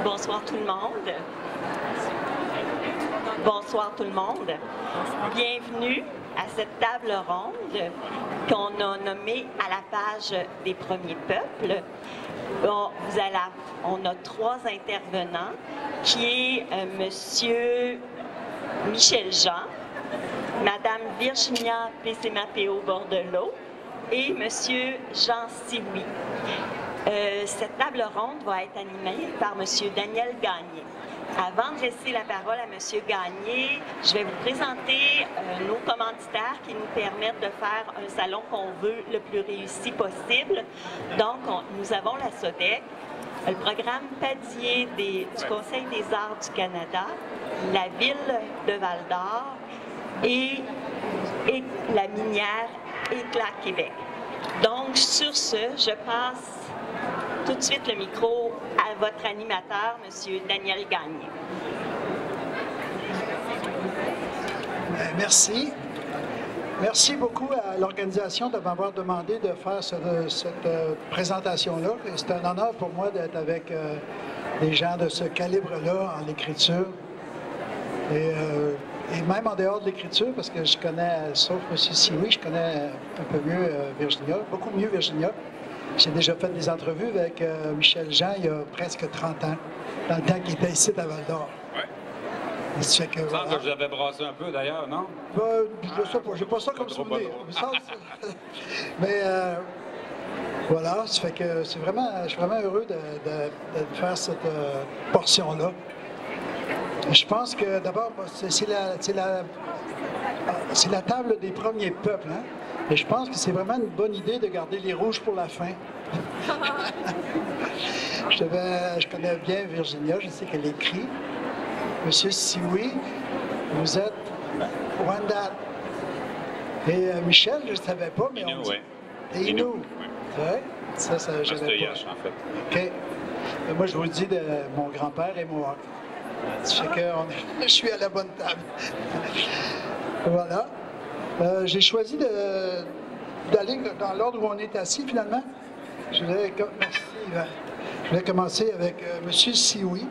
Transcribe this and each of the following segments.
Bonsoir tout le monde. Bonsoir tout le monde. Bienvenue à cette table ronde qu'on a nommée à la page des premiers peuples. On a trois intervenants qui est Monsieur Michel Jean, Madame Virginia Pessemapeo-Bordelot et Monsieur Jean Sioui. Cette table ronde va être animée par Monsieur Daniel Gagné. Avant de laisser la parole à Monsieur Gagné, je vais vous présenter nos commanditaires qui nous permettent de faire un salon qu'on veut le plus réussi possible. Donc, nous avons la SODEC, le programme Padier du Conseil des arts du Canada, la Ville de Val-d'Or et la minière Éclat Québec. Donc, sur ce, je passe tout de suite le micro à votre animateur, M. Daniel Gagné. Merci. Merci beaucoup à l'organisation de m'avoir demandé de faire cette présentation-là. C'est un honneur pour moi d'être avec des gens de ce calibre-là en écriture. Et même en dehors de l'écriture, parce que je connais, sauf M. Sioui, je connais un peu mieux Virginia, beaucoup mieux Virginia. J'ai déjà fait des entrevues avec Michel Jean il y a presque 30 ans, dans le temps qu'il était ici à Val-d'Or. Oui. Ça que je vous avais brassé un peu d'ailleurs, non? Je sais pas, j'ai pas ça comme souvenir. Mais voilà, ça fait que je suis vraiment heureux de faire cette portion-là. Je pense que d'abord, c'est la table des premiers peuples, hein? Et je pense que c'est vraiment une bonne idée de garder les rouges pour la fin. Je connais bien Virginia, je sais qu'elle écrit. Monsieur Sioui, vous êtes Wendat. Et Michel, je ne savais pas, mais Innu, on dit... oui. Innu. Oui. Ouais? Ça je savais pas. En fait. OK. Moi, je vous le dis de mon grand-père et moi. Ça fait que je suis à la bonne table. Voilà. J'ai choisi d'aller dans l'ordre où on est assis, finalement. Je voulais commencer avec M. Sioui.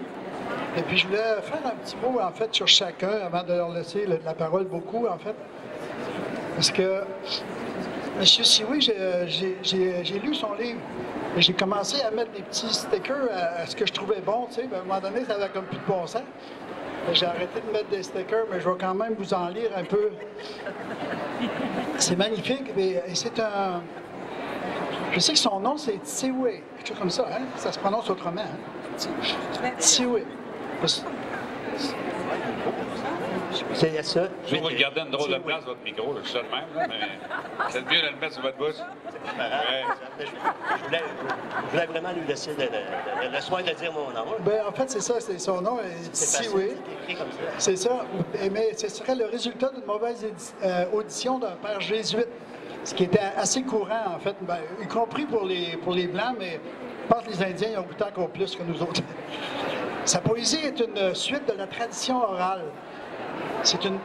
Et puis, je voulais faire un petit mot, en fait, sur chacun, avant de leur laisser la parole beaucoup, en fait. Parce que M. Sioui, j'ai lu son livre. Et j'ai commencé à mettre des petits stickers à ce que je trouvais bon, tu sais. À un moment donné, ça avait comme plus de bon sens. J'ai arrêté de mettre des stickers, mais je vais quand même vous en lire un peu. C'est magnifique, et c'est un... Je sais que son nom, c'est Tsioué, quelque chose comme ça, hein? Ça se prononce autrement, hein? Tsioué. C'est ça. Je vais vous regarder une drôle de place, votre micro, je suis ça de même, là, mais c'est mieux de le mettre sur votre bouche. Je voulais vraiment lui laisser le soin de dire mon nom. Ben, en fait, c'est ça, c'est son nom, Tsioué. C'est écrit comme ça. C'est ça, mais ce serait le résultat d'une mauvaise audition d'un père jésuite, ce qui était assez courant, en fait, ben, y compris pour les Blancs, mais je pense que les Indiens ils ont goûté encore plus que nous autres. Sa poésie est une suite de la tradition orale.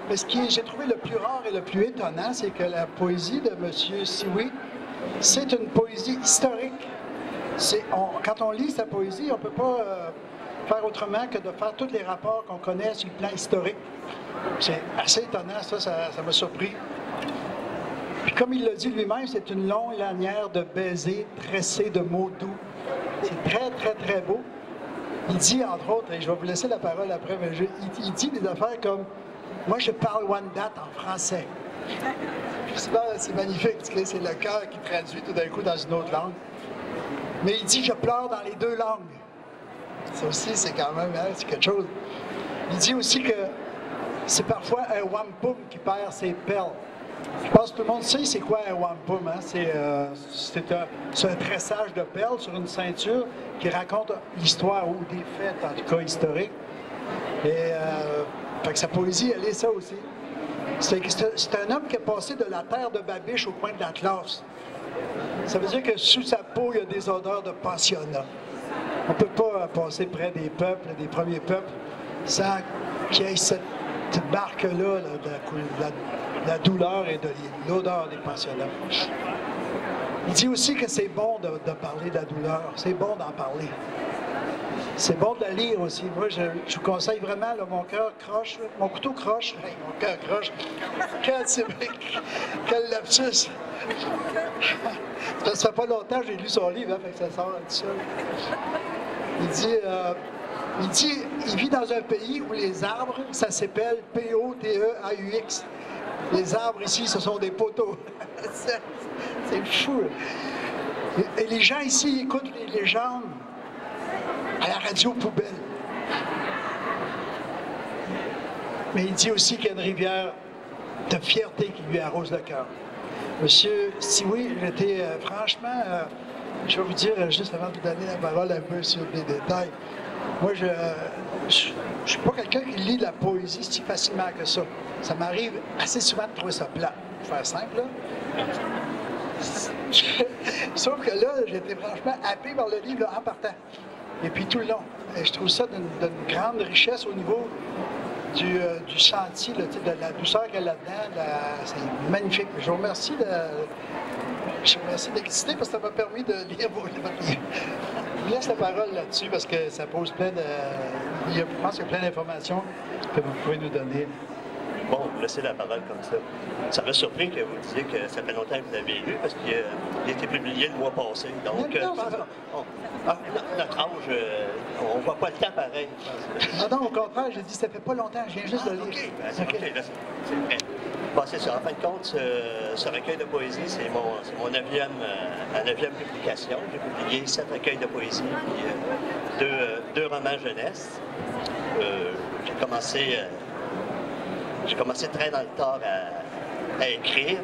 Mais ce que j'ai trouvé le plus rare et le plus étonnant, c'est que la poésie de M. Sioui, c'est une poésie historique. Quand on lit sa poésie, on ne peut pas faire autrement que de faire tous les rapports qu'on connaît sur le plan historique. C'est assez étonnant, ça m'a surpris. Puis comme il l'a dit lui-même, c'est une longue lanière de baisers tressés de mots doux. C'est très, très, très beau. Il dit, entre autres, et je vais vous laisser la parole après, mais il dit des affaires comme « Moi, je parle Wendat en français. » C'est magnifique, c'est le cœur qui traduit tout d'un coup dans une autre langue. Mais il dit « Je pleure dans les deux langues. » Ça aussi, c'est quand même, hein, c'est quelque chose. Il dit aussi que c'est parfois un wampum qui perd ses perles. Je pense que tout le monde sait c'est quoi un wampum. Hein? C'est un tressage de perles sur une ceinture qui raconte l'histoire ou des faits, en tout cas historiques. Et fait que sa poésie, elle est ça aussi. C'est un homme qui est passé de la terre de Babiche au coin de l'Atlas. Ça veut dire que sous sa peau, il y a des odeurs de pensionnat. On ne peut pas passer près des peuples, des premiers peuples, sans qu'il y ait cette marque-là de la douleur et de l'odeur des pensionnats. Il dit aussi que c'est bon de parler de la douleur, c'est bon d'en parler. C'est bon de la lire aussi. Moi, je vous conseille vraiment, là, mon cœur croche, là, mon couteau croche. Hey, mon cœur croche. Quel lapsus! Ça fait pas longtemps que j'ai lu son livre, hein, fait que ça sort tout seul. Il dit, il vit dans un pays où les arbres, ça s'appelle P-O-T-E-A-U-X. Les arbres ici, ce sont des poteaux. C'est fou. Et les gens ici écoutent les légendes à la radio poubelle. Mais il dit aussi qu'il y a une rivière de fierté qui lui arrose le cœur. Monsieur Sioui, j'étais franchement, je vais vous dire, juste avant de vous donner la parole un peu sur les détails, moi, je ne suis pas quelqu'un qui lit de la poésie si facilement que ça. Ça m'arrive assez souvent de trouver ça plat. Pour faire simple, là. Sauf que là, j'étais franchement happé par le livre là, en partant. Et puis tout le long. Et je trouve ça d'une grande richesse au niveau du senti, là, de la douceur qu'il y a là-dedans. C'est magnifique. Je vous remercie d'exister parce que ça m'a permis de lire vos livres. Je vous laisse la parole là-dessus parce que ça pose plein de... Je pense qu'il y a plein d'informations que vous pouvez nous donner. Bon, vous laissez la parole comme ça. Ça m'a surpris que vous disiez que ça fait longtemps que vous l'avez lu parce qu'il a été publié le mois passé. Donc, je pense notre âge, on ne voit pas le temps pareil. Non, au contraire, j'ai dit ça fait pas longtemps, je viens juste de lire. OK, là, c'est vrai. Bon, c'est ça. En fin de compte, ce recueil de poésie, c'est mon 9e publication. J'ai publié 7 recueils de poésie puis deux romans jeunesse. J'ai commencé très dans le tard à écrire.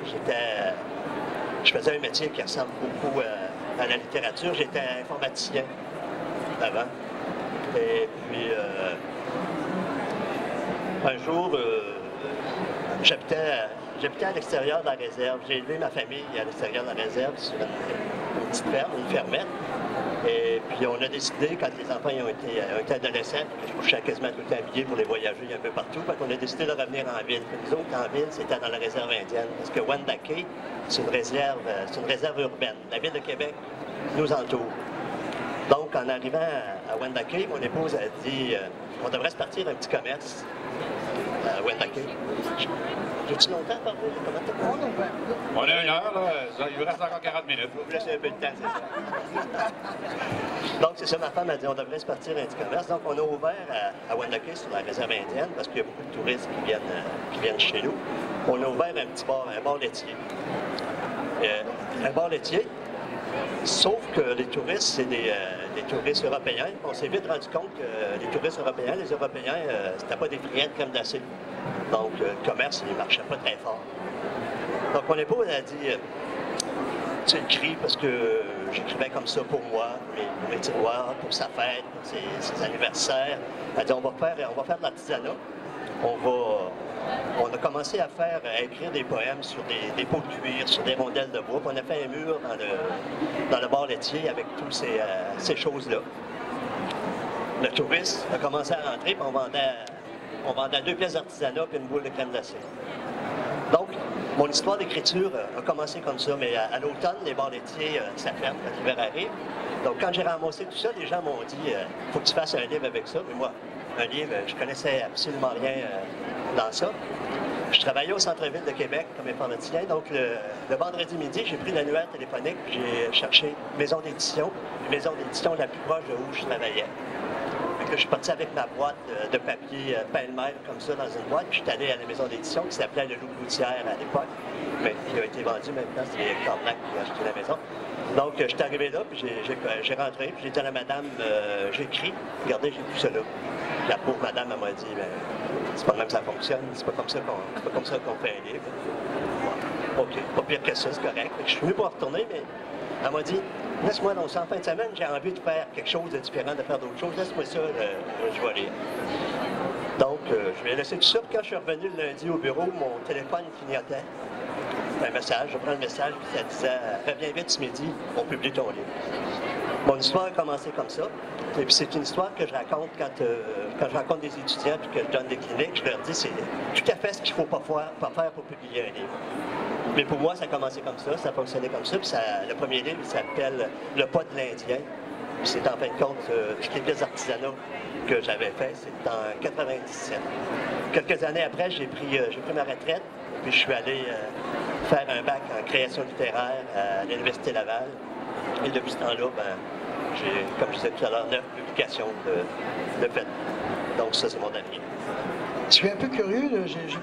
Je faisais un métier qui ressemble beaucoup à la littérature. J'étais informaticien avant. Et puis, un jour, j'habitais à l'extérieur de la réserve. J'ai élevé ma famille à l'extérieur de la réserve sur une petite ferme, une fermette. Et puis on a décidé, quand les enfants ont été adolescents, que je couchais quasiment tout le temps habillé pour les voyager un peu partout, fait qu'on a décidé de revenir en ville. Nous autres, en ville, c'était dans la réserve indienne. Parce que Wendake, c'est une réserve urbaine. La ville de Québec nous entoure. Donc, en arrivant à Wendake, mon épouse a dit on devrait se partir un petit commerce à Wendake. J'ai-tu longtemps à parler? On a 1 heure, là. Il vous reste encore 40 minutes. Vous laissez un peu de temps, c'est ça. Donc, c'est ça, ma femme a dit on devrait se partir un petit commerce. Donc, on a ouvert à Wendake, sur la réserve indienne, parce qu'il y a beaucoup de touristes qui viennent chez nous. On a ouvert un petit bar, un bar laitier. Un bar laitier, sauf que les touristes, c'est des touristes européens. On s'est vite rendu compte que les touristes européens, c'était pas des friands de crème glacée. Donc, le commerce, il ne marchait pas très fort. Donc, mon épouse a dit, tu écris parce que j'écrivais comme ça pour moi, pour mes tiroirs, pour sa fête, pour ses anniversaires. Elle a dit, on va faire de l'artisanat. On a commencé à écrire des poèmes sur des pots de cuir, sur des rondelles de bois. Puis on a fait un mur dans le bar laitier avec toutes ces choses-là. Le touriste a commencé à rentrer, puis on vendait 2 pièces d'artisanat puis une boule de crème glacée. Donc, mon histoire d'écriture a commencé comme ça, mais à l'automne, les bars laitiers, ça ferme quand l'hiver arrive. Donc, quand j'ai ramassé tout ça, les gens m'ont dit « faut que tu fasses un livre avec ça ». Mais moi, un livre, je connaissais absolument rien dans ça. Je travaillais au centre-ville de Québec comme informaticien. Donc, le vendredi midi, j'ai pris l'annuaire téléphonique, j'ai cherché maison d'édition, la maison d'édition la plus proche de où je travaillais. Je suis parti avec ma boîte de papier pêle-mêle comme ça dans une boîte. Puis je suis allé à la maison d'édition qui s'appelait Le Loup-Gouttière à l'époque. Mais il a été vendu maintenant, c'est Cornac qui a acheté la maison. Donc je suis arrivé là, puis j'ai rentré, puis j'ai dit à la madame, j'écris, regardez, j'ai tout ça là. La pauvre madame, elle m'a dit, ben, c'est pas de même que ça fonctionne, c'est pas comme ça qu'on fait un livre. Bon, OK, pas pire que ça, c'est correct. Je suis venu pour retourner, mais elle m'a dit, laisse-moi donc ça en fin de semaine, j'ai envie de faire quelque chose de différent, de faire d'autres choses. Laisse-moi ça, je vais lire. Donc, je lui ai laissé tout ça. Puis quand je suis revenu le lundi au bureau, mon téléphone clignotait. Un message, je prends le message, puis ça disait « Reviens vite ce midi, on publie ton livre ». Mon histoire a commencé comme ça. Et puis c'est une histoire que je raconte quand je rencontre des étudiants puis que je donne des cliniques. Je leur dis c'est tout à fait ce qu'il ne faut pas faire pour publier un livre. Mais pour moi, ça a commencé comme ça a fonctionné comme ça. Puis le premier livre, il s'appelle « Le pas de l'Indien ». C'est en fin de compte, toutes les pièces d'artisanat que j'avais fait, c'est en 97. Quelques années après, j'ai pris ma retraite, puis je suis allé faire un bac en création littéraire à l'Université Laval. Et depuis ce temps-là, j'ai, comme je disais tout à l'heure, 9 publications de faites. Donc ça, c'est mon avenir. Je suis un peu curieux,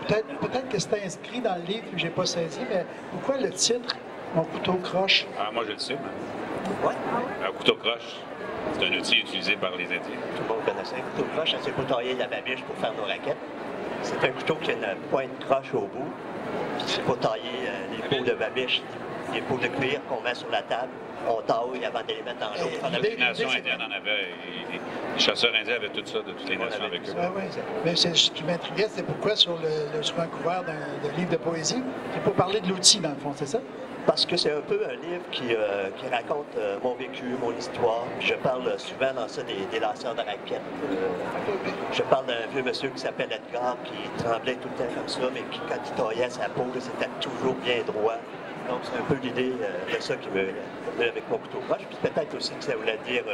peut-être que c'était inscrit dans le livre que je n'ai pas saisi, mais pourquoi le titre « Mon couteau croche » Ah, moi, je le sais, mais... Ouais. Un couteau croche, c'est un outil utilisé par les Indiens. Tout le monde connaissait un couteau croche, c'est pour tailler la babiche pour faire nos raquettes. C'est un couteau qui a une pointe croche au bout. C'est pour tailler les peaux de babiche, les peaux de cuir qu'on met sur la table. On taille avant de les mettre dans l'eau. Les nations indiennes en avaient. Les chasseurs indiens avaient tout ça de toutes les nations avec eux. Oui. Mais ce qui m'intriguait, c'est pourquoi sur un couvert d'un livre de poésie, c'est pour parler de l'outil, dans le fond, c'est ça? Parce que c'est un peu un livre qui raconte mon vécu, mon histoire. Je parle souvent dans ça des lanceurs de raquettes. Je parle d'un vieux monsieur qui s'appelle Edgar, qui tremblait tout le temps comme ça, mais qui, quand il taillait sa peau, c'était toujours bien droit. Donc, c'est un peu l'idée de ça qui me avec mon couteau croche. Puis peut-être aussi que ça voulait dire,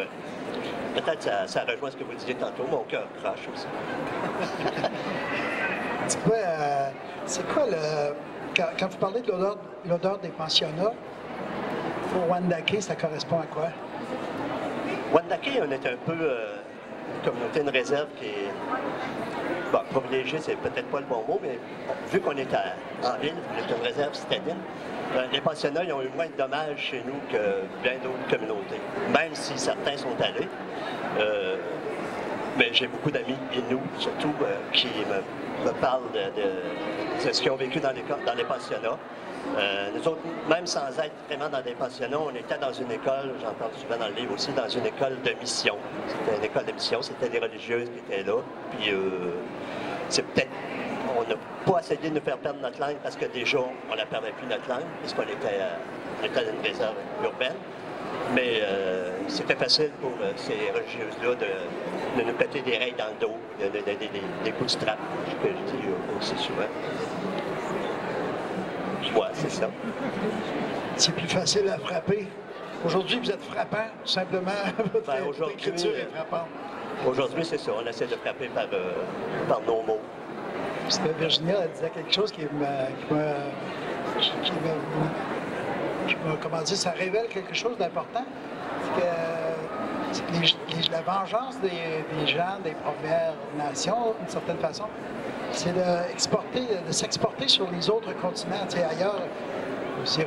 peut-être ça rejoint ce que vous disiez tantôt, mon cœur croche aussi. C'est quoi le... Quand vous parlez de l'odeur des pensionnats, pour Wendake, ça correspond à quoi? Wendake, on est un peu une communauté, une réserve qui est privilégiée, c'est peut-être pas le bon mot, mais vu qu'on est en ville, on est une réserve citadine, les pensionnats ils ont eu moins de dommages chez nous que bien d'autres communautés, même si certains sont allés. Mais j'ai beaucoup d'amis, et nous surtout, qui me parlent de ce qu'ils ont vécu dans les pensionnats. Nous autres, même sans être vraiment dans des pensionnats, on était dans une école, j'en parle souvent dans le livre aussi, dans une école de mission. C'était une école de mission, c'était des religieuses qui étaient là. Puis c'est peut-être, on n'a pas essayé de nous faire perdre notre langue parce que déjà, on ne perdait plus notre langue, puisqu'on était dans une réserve urbaine. Mais c'était facile pour ces religieuses-là de nous péter des règles dans le dos, des coups de strap, que je dis aussi souvent. Ouais, c'est ça. C'est plus facile à frapper. Aujourd'hui, vous êtes frappant, tout simplement. Votre écriture est frappante. Aujourd'hui, c'est ça. On essaie de frapper par nos mots. Virginia, elle disait quelque chose qui comment dire, ça révèle quelque chose d'important. C'est que la vengeance des gens des Premières Nations, d'une certaine façon, c'est de s'exporter sur les autres continents. Tu sais, ailleurs,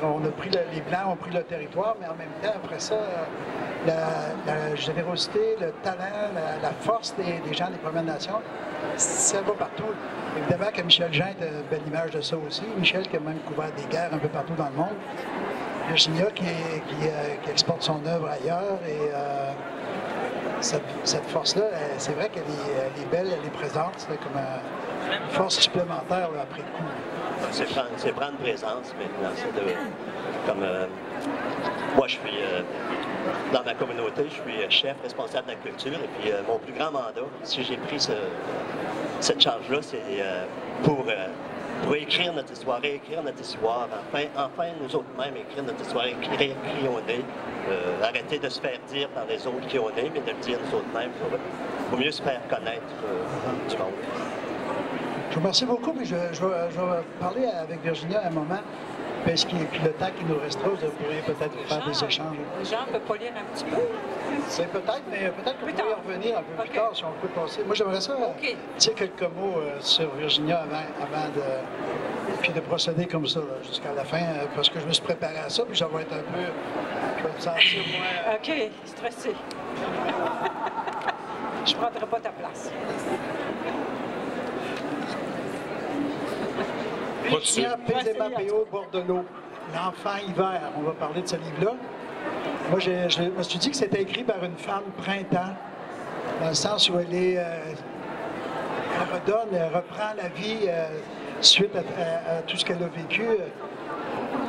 on a pris les Blancs ont pris le territoire, mais en même temps, après ça, la générosité, le talent, la force des gens des Premières Nations, ça va partout. Évidemment que Michel Jean est une belle image de ça aussi. Michel qui a même couvert des guerres un peu partout dans le monde. Virginia qui exporte son œuvre ailleurs. Et cette force-là, c'est vrai qu'elle est belle, elle est présente. C'est comme une force supplémentaire là, après coup. C'est prendre présence maintenant. Moi, je suis dans ma communauté, je suis chef responsable de la culture. Et puis, mon plus grand mandat, si j'ai pris cette charge-là, c'est pour écrire notre histoire, réécrire notre histoire. Enfin nous autres mêmes, écrire notre histoire, écrire qui on est. Arrêter de se faire dire par les autres qui on est, mais de le dire nous autres mêmes pour mieux se faire connaître du monde. Je vous remercie beaucoup, puis je vais parler avec Virginia à un moment. Puis le temps qui nous restera, vous pourriez peut-être faire des échanges. Jean peut pas lire un petit peu? C'est peut-être, mais peut-être qu'on pourrait y revenir un peu plus tard si on peut passer. Moi, j'aimerais ça dire quelques mots sur Virginia avant de procéder comme ça jusqu'à la fin, parce que je me suis préparé à ça, puis ça va être un peu... Je vais me sentir moins... OK, stressé. Je ne prendrai pas ta place. Virginia Pézéma-Péo au bord de l'eau. L'enfant hiver. On va parler de ce livre-là. Moi, je me suis dit que c'était écrit par une femme printemps, dans le sens où elle reprend la vie suite à tout ce qu'elle a vécu.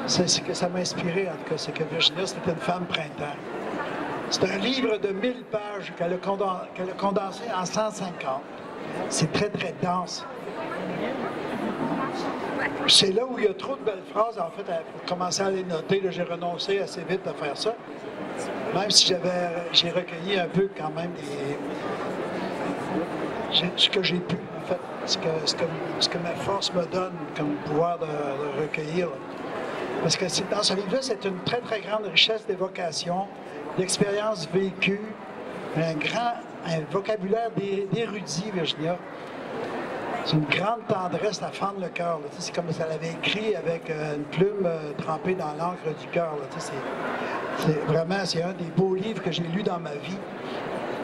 C'est ce que ça m'a inspiré, en tout cas, c'est que Virginia, c'était une femme printemps. C'est un livre de 1000 pages qu'elle a condensé en 150. C'est très, très dense. C'est là où il y a trop de belles phrases. En fait, pour commencer à les noter, j'ai renoncé assez vite à faire ça. même si j'ai recueilli un peu quand même ce que j'ai pu, en fait, ce que ma force me donne comme pouvoir de recueillir. Parce que dans ce livre-là, c'est une très, très grande richesse d'évocation, d'expériences vécues, un vocabulaire d'érudit, Virginia. C'est une grande tendresse à fendre le cœur. C'est comme si elle avait écrit avec une plume trempée dans l'encre du cœur. C'est un des beaux livres que j'ai lus dans ma vie.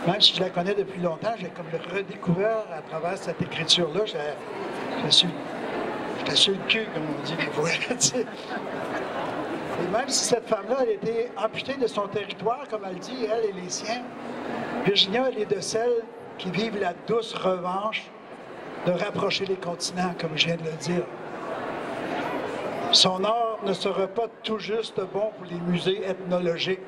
Même si je la connais depuis longtemps, j'ai comme le redécouvert à travers cette écriture-là. J'étais sur le cul, comme on dit des fois. Et même si cette femme-là, elle était amputée de son territoire, comme elle dit, elle et les siens, Virginia, elle est de celles qui vivent la douce revanche de rapprocher les continents, comme je viens de le dire. Son art ne sera pas tout juste bon pour les musées ethnologiques.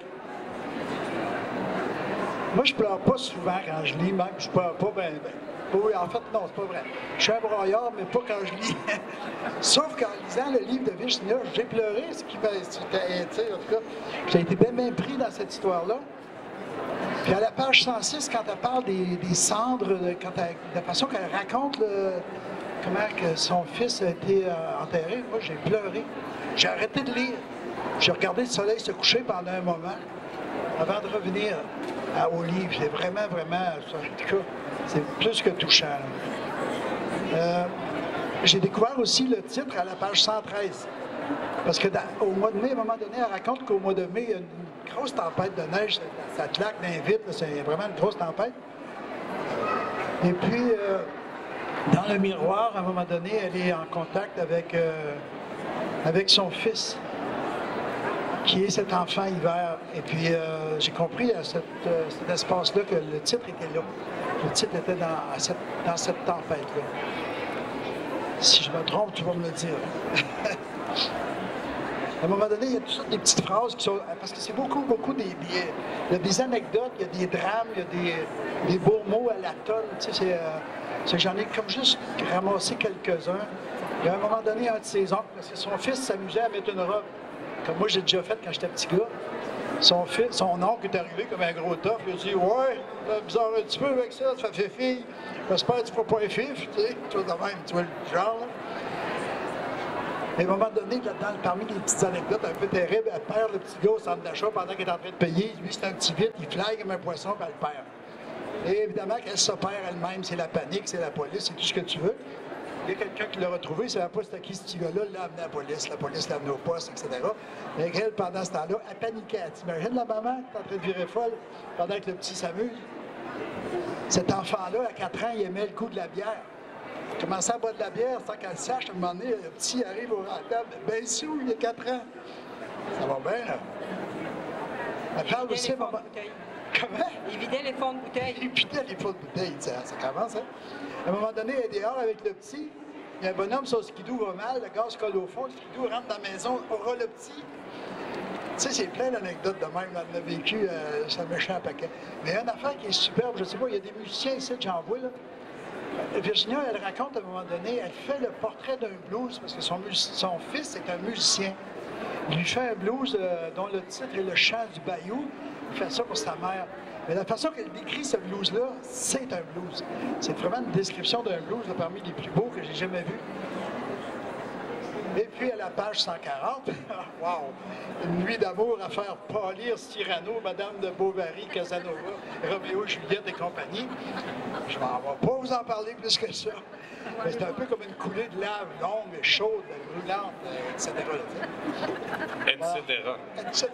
Moi, je pleure pas souvent quand je lis, même. Je pleure pas bien. Oui, en fait, non, c'est pas vrai. Je suis un broyard, mais pas quand je lis. Sauf qu'en lisant le livre de Virginia, j'ai pleuré, ce qui m'a... En tout cas, j'ai été bien pris dans cette histoire-là. Puis à la page 106, quand elle parle des cendres, la façon qu'elle raconte comment que son fils a été enterré, moi, j'ai pleuré. J'ai arrêté de lire. J'ai regardé le soleil se coucher pendant un moment avant de revenir au livre. C'est vraiment, en tout cas, c'est plus que touchant. J'ai découvert aussi le titre à la page 113. Parce qu'au mois de mai, à un moment donné, elle raconte qu'au mois de mai, il y a une grosse tempête de neige. Ça claque d'un vite, c'est vraiment une grosse tempête. Et puis, dans le miroir, à un moment donné, elle est en contact avec son fils, qui est cet enfant hiver. Et puis, j'ai compris à cet espace-là que le titre était là. Le titre était dans cette tempête-là. Si je me trompe, tu vas me le dire. À un moment donné, il y a toutes sortes de petites phrases qui sont... Parce que c'est beaucoup il y a des anecdotes, il y a des drames, il y a des beaux mots à la tonne. Tu sais, j'en ai comme juste ramassé quelques-uns. Il y a un moment donné, un de ses oncles, parce que son fils s'amusait à mettre une robe, comme moi j'ai déjà fait quand j'étais petit gars. Son oncle est arrivé comme un gros tof, il a dit « Ouais, bizarre un petit peu avec ça, ça fait fille. J'espère que tu ne feras pas un fif, tu sais, toi de même, tu vois le genre. » Et à un moment donné, parmi les petites anecdotes un peu terribles, elle perd le petit gars au centre d'achat pendant qu'il est en train de payer. Lui, c'est un petit vite, il fly comme un poisson, puis elle le perd. Et évidemment, qu'elle se perd elle-même, c'est la panique, c'est la police, c'est tout ce que tu veux. Il y a quelqu'un qui l'a retrouvé, il ne savait pas c'était qui ce petit gars-là, l'a amené à la police l'a amené au poste, etc. Et elle, pendant ce temps-là, elle paniquait. T'imagines la maman qui est en train de virer folle pendant que le petit s'amuse? Cet enfant-là, à 4 ans, il aimait le goût de la bière. Il commençait à boire de la bière sans qu'elle le sache. À un moment donné, le petit arrive à la table, bien sous, il a 4 ans. Ça va bien, là. Elle parle aussi à un moment... Comment? Il vidait les fonds de bouteille. Il vidait les fonds de bouteille, ça commence, hein? À un moment donné, elle est dehors avec le petit. Il y a un bonhomme, son skidoo va mal, le gaz colle au fond, le skidoo rentre dans la maison, aura le petit. Tu sais, c'est plein d'anecdotes de même, on a vécu, c'est un méchant paquet. Mais il y a une affaire qui est superbe, je sais pas, il y a des musiciens ici, j'en vois, là. Virginia, elle raconte à un moment donné, elle fait le portrait d'un blues, parce que son fils est un musicien. Il lui fait un blues dont le titre est Le chant du bayou. Il fait ça pour sa mère. Mais la façon qu'elle décrit ce blues-là, c'est un blues. C'est vraiment une description d'un blues là, parmi les plus beaux que j'ai jamais vus. Et puis à la page 140, wow! Une nuit d'amour à faire pâlir Cyrano, Madame de Bovary, Casanova, Roméo, Juliette et compagnie. Je m'en vais pas vous en parler plus que ça. Mais c'est un peu comme une coulée de lave longue, chaude, brûlante, etc. Etc.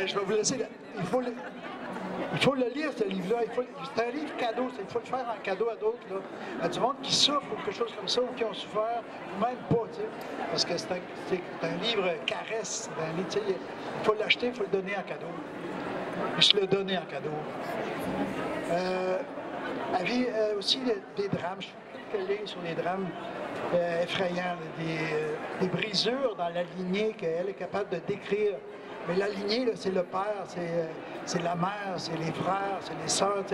Je vais vous laisser. Il faut le lire, ce livre-là. C'est un livre cadeau. Il faut le faire en cadeau à d'autres. À du monde qui souffre ou quelque chose comme ça, ou qui ont souffert, ou même pas. Tu sais, parce que c'est un livre caresse. Il faut l'acheter, il faut le donner en cadeau. Je le donnais en cadeau. Elle vit aussi des drames. Je suis quelques sur les drames effrayants. Des brisures dans la lignée qu'elle est capable de décrire. Mais la lignée, c'est le père, c'est la mère, c'est les frères, c'est les sœurs.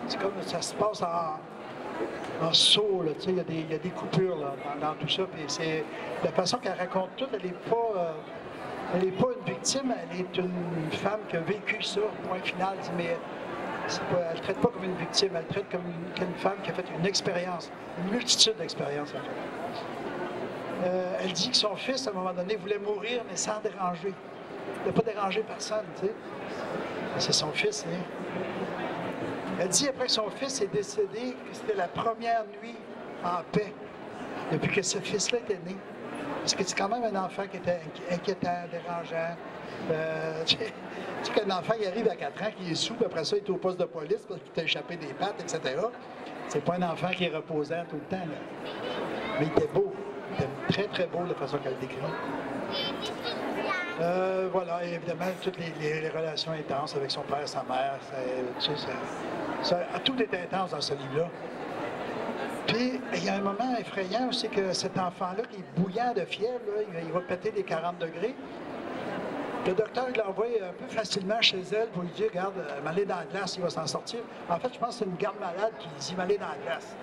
C'est comme ça se passe en saut. Il y a des coupures là, dans tout ça. Puis c'est la façon qu'elle raconte tout, elle n'est pas... Elle n'est pas une victime, elle est une femme qui a vécu ça, point final. Mais elle ne traite pas comme une victime, elle traite comme une femme qui a fait une expérience, une multitude d'expériences en fait. Elle dit que son fils, à un moment donné, voulait mourir, mais sans déranger. Il ne voulait pas déranger personne, tu sais. C'est son fils, hein. Elle dit après que son fils est décédé, que c'était la première nuit en paix depuis que ce fils-là était né. Parce que c'est quand même un enfant qui était inquiétant, dérangeant. Tu sais qu'un enfant, il arrive à 4 ans, qui est sous, puis après ça, il est au poste de police parce qu'il t'a échappé des pattes, etc. C'est pas un enfant qui est reposant tout le temps, là. Mais il était beau. Il était très, très beau, la façon qu'elle le décrit. Voilà, et évidemment, toutes les relations intenses avec son père, sa mère, tout est intense dans ce livre-là. Puis, il y a un moment effrayant aussi que cet enfant-là, qui est bouillant de fièvre, là, il va péter des 40 degrés. Le docteur l'envoie un peu facilement chez elle pour lui dire, regarde, m'aller dans la glace, il va s'en sortir. En fait, je pense que c'est une garde-malade qui dit, m'aller dans la glace.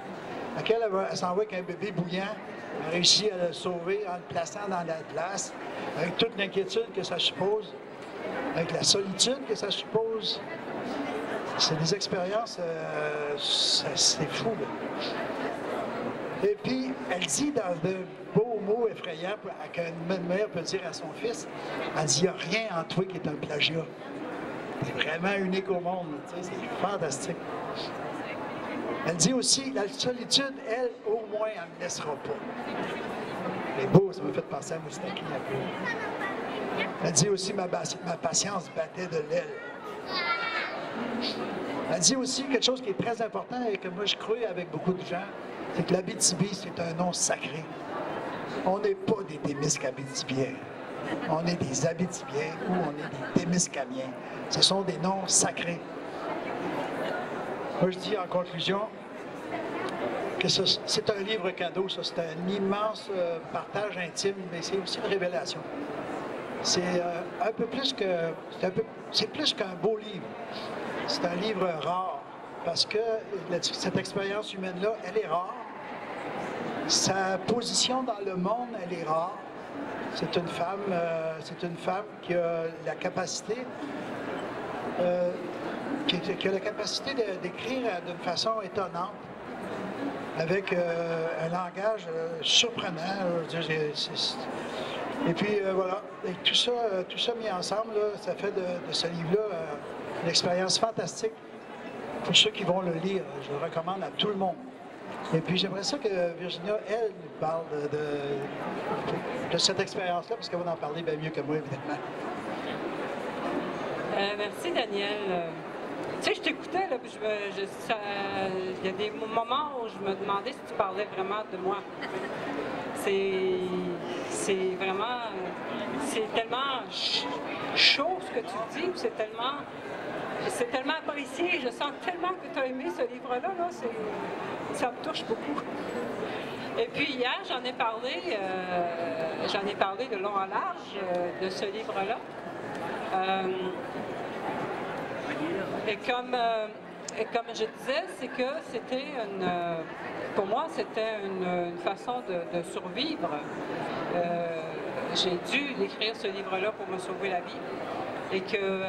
Laquelle elle s'envoie avec un bébé bouillant, elle réussit à le sauver en le plaçant dans la glace, avec toute l'inquiétude que ça suppose, avec la solitude que ça suppose. C'est des expériences, c'est fou, là. Et puis, elle dit dans de beaux mots effrayants qu'une mère peut dire à son fils, elle dit, il n'y a rien en toi qui est un plagiat. C'est vraiment unique au monde, tu sais, c'est fantastique. Elle dit aussi, la solitude, elle, au moins, elle ne me laissera pas. C'est beau, ça m'a fait penser à Moustaki un peu. Elle dit aussi, ma patience battait de l'aile. Elle dit aussi quelque chose qui est très important et que moi je crois avec beaucoup de gens, c'est que l'Abitibi, c'est un nom sacré. On n'est pas des Témiscabitibiens. On est des Abitibiens ou on est des Témiscamiens. Ce sont des noms sacrés. Moi, je dis en conclusion que c'est un livre cadeau, ça. C'est un immense partage intime, mais c'est aussi une révélation. C'est un peu plus que... C'est plus qu'un beau livre. C'est un livre rare, parce que cette expérience humaine-là, elle est rare. Sa position dans le monde, elle est rare. C'est une femme qui a la capacité... qui a la capacité d'écrire d'une façon étonnante, avec un langage surprenant. Et puis voilà, et tout ça mis ensemble, là, ça fait de ce livre-là une expérience fantastique pour ceux qui vont le lire. Je le recommande à tout le monde. Et puis j'aimerais ça que Virginia, elle, nous parle de cette expérience-là, parce qu'elle va en parler bien mieux que moi, évidemment. Merci, Daniel. Tu sais, je t'écoutais, là, puis il y a des moments où je me demandais si tu parlais vraiment de moi. C'est vraiment... C'est tellement chaud ce que tu dis, c'est tellement apprécié. Je sens tellement que tu as aimé ce livre-là, là, ça me touche beaucoup. Et puis hier, j'en ai parlé de long en large de ce livre-là. Et comme je disais, c'est que c'était pour moi, c'était une façon de survivre. J'ai dû écrire ce livre-là pour me sauver la vie. Et que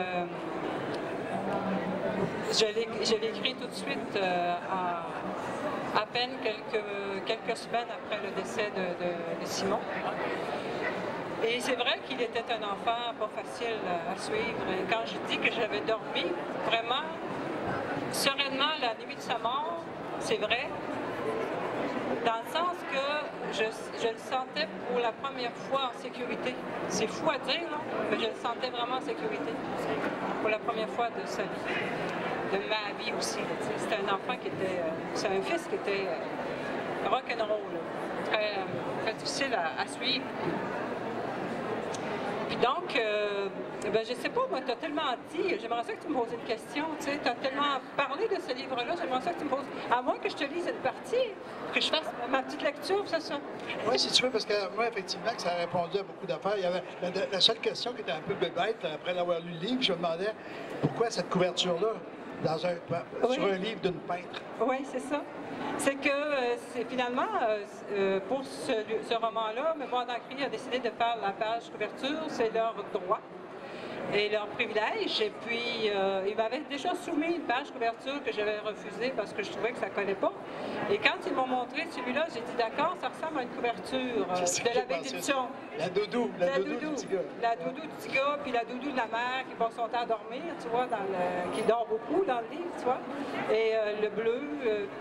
je l'ai écrit tout de suite à peine quelques semaines après le décès de Simon. Et c'est vrai qu'il était un enfant pas facile à suivre. Et quand je dis que j'avais dormi vraiment sereinement la nuit de sa mort, c'est vrai, dans le sens que je le sentais pour la première fois en sécurité. C'est fou à dire, là, mais je le sentais vraiment en sécurité pour la première fois de sa vie, de ma vie aussi. C'était un enfant qui était, c'est un fils qui était rock'n'roll, très, très difficile à suivre. Puis donc, ben, je sais pas, moi, tu as tellement dit, j'aimerais ça que tu me poses une question, tu sais, tu as tellement parlé de ce livre-là, j'aimerais ça que tu me poses, à moins que je te lise une partie, que je fasse ma petite lecture, c'est ça? Oui, si tu veux, parce que moi, effectivement, que ça a répondu à beaucoup d'affaires. Il y avait la seule question qui était un peu bébête, après l'avoir lu le livre, je me demandais pourquoi cette couverture-là? sur un livre d'une peintre. Oui, c'est ça. C'est que finalement, pour ce roman-là, Mémoire d'Ancry a décidé de faire la page couverture, c'est leur droit et leur privilège. Et puis, il m'avait déjà soumis une page couverture que j'avais refusée parce que je trouvais que ça ne collait pas. Et quand ils m'ont montré celui-là, j'ai dit d'accord, ça ressemble à une couverture de la bénédiction. La doudou du petit gars. La doudou du petit gars, puis la doudou de la mère qui passe son temps à dormir, tu vois, qui dort beaucoup dans le livre, tu vois. Et le bleu,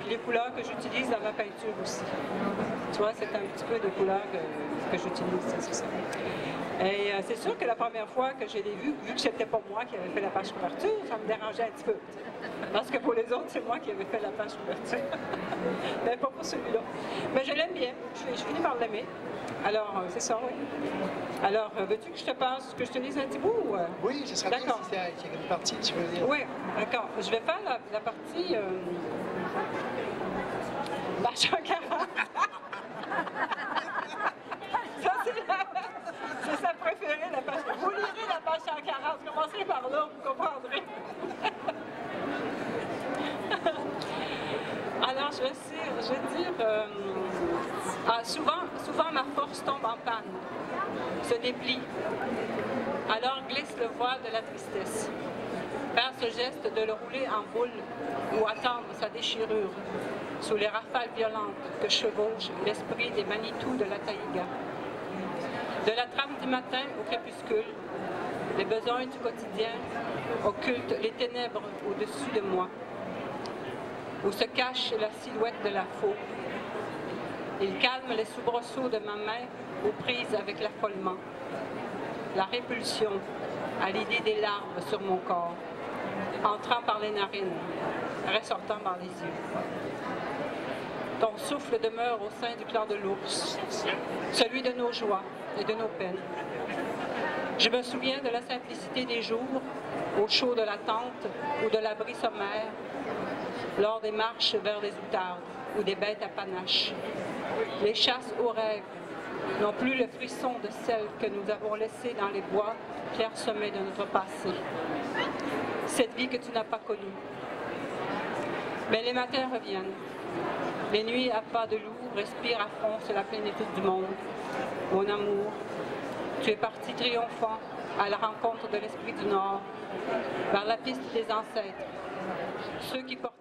puis les couleurs que j'utilise dans ma peinture aussi. Tu vois, c'est un petit peu de couleurs que j'utilise, c'est ça. Et c'est sûr que la première fois que je l'ai vu que c'était pas moi qui avais fait la page couverture, ça me dérangeait un petit peu. Parce que pour les autres, c'est moi qui avais fait la page couverture. Mais pas pour celui-là. Mais je l'aime bien, je finis par l'aimer. Alors, c'est ça, oui. Alors, veux-tu que je te passe, que je te lise un petit bout? Oui, ce serait bien si il y a une partie que tu veux lire. Oui, d'accord. Je vais faire la partie... page 40. Ça, c'est sa préférée, la page. Vous lirez la page 140. Commencez par là, vous comprendrez. Alors, je vais dire, souvent ma force tombe en panne, se déplie. Alors glisse le voile de la tristesse. Faire ce geste de le rouler en boule ou attendre sa déchirure sous les rafales violentes que chevauche l'esprit des Manitou de la taïga. De la trame du matin au crépuscule, les besoins du quotidien occultent les ténèbres au-dessus de moi, où se cache la silhouette de la faux. Il calme les soubresauts de ma main aux prises avec l'affolement, la répulsion à l'idée des larmes sur mon corps, entrant par les narines, ressortant par les yeux. Ton souffle demeure au sein du clan de l'ours, celui de nos joies et de nos peines. Je me souviens de la simplicité des jours, au chaud de la tente ou de l'abri sommaire, lors des marches vers les outardes ou des bêtes à panache. Les chasses aux rêves n'ont plus le frisson de celles que nous avons laissées dans les bois clairsemés de notre passé. Cette vie que tu n'as pas connue. Mais les matins reviennent. Les nuits à pas de loup respirent à fond sur la plénitude du monde. Mon amour, tu es parti triomphant à la rencontre de l'esprit du Nord, vers la piste des ancêtres, ceux qui portent